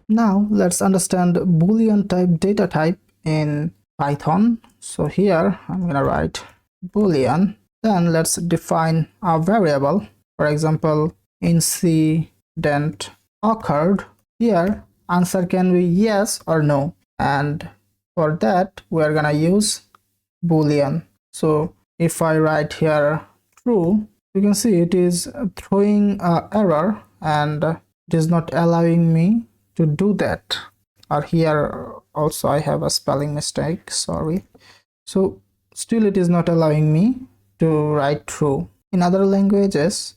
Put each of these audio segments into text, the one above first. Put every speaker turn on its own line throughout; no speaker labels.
Now let's understand Boolean type data type in Python. So here I'm gonna write Boolean. Then let's define a variable. For example, incident occurred. Here answer can be yes or no, and for that we're gonna use Boolean. So if I write here true, you can see it is throwing an error and it is not allowing me to do that. Or here also I have a spelling mistake, sorry. So still it is not allowing me to write true. In other languages,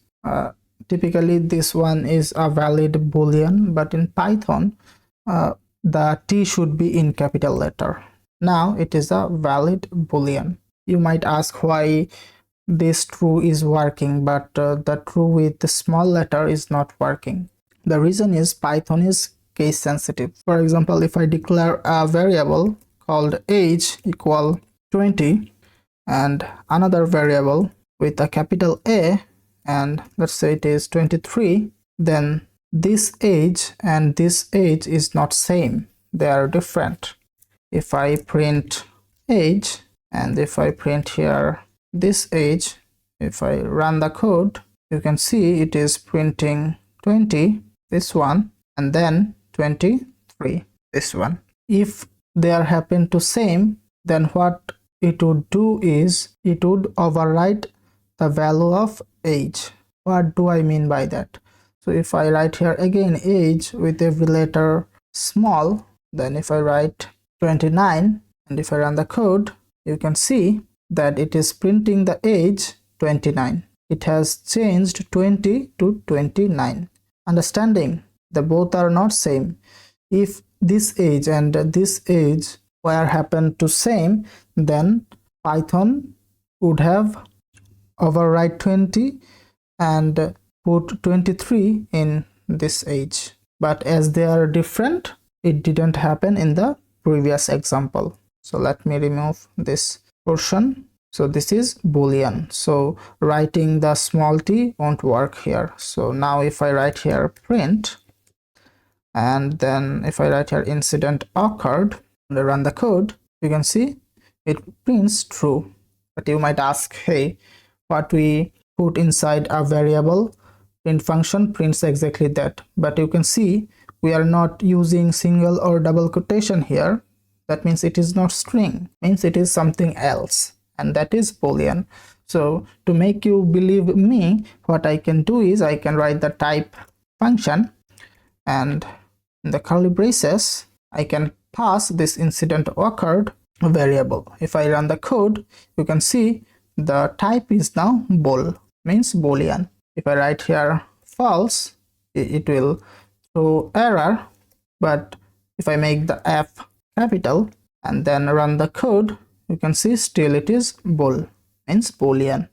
typically this one is a valid Boolean, but in Python the T should be in capital letter. Now it is a valid Boolean. You might ask why this true is working, but the true with the small letter is not working. The reason is Python is case sensitive. For example, if I declare a variable called age equal 20 and another variable with a capital A, and let's say it is 23, then this age and this age is not same, they are different. If I print age and if I print here this age, if I run the code, you can see it is printing 20, this one, and then 23, this one. If they are happen to same, then what it would do is it would overwrite the value of age. What do I mean by that? So if I write here again age with every letter small, then if I write 29 and if I run the code, you can see that it is printing the age 29. It has changed 20 to 29. Understanding the both are not same. If this age and this age were happen to same, then Python would have overwrite 20 and put 23 in this age. But as they are different, it didn't happen in the previous example. So let me remove this portion. So this is Boolean. So writing the small t won't work here. So now if I write here print, and then if I write here incident occurred and I run the code, you can see it prints true. But you might ask, hey, what we put inside a variable print function prints exactly that. But you can see we are not using single or double quotation here. That means it is not string, means it is something else, and that is Boolean. So to make you believe me, what I can do is I can write the type function, and in the curly braces I can pass this incident occurred variable. If I run the code, you can see the type is now bool, means Boolean. If I write here false, it will throw error, but if I make the F capital and then run the code, you can see still it is bool, means Boolean.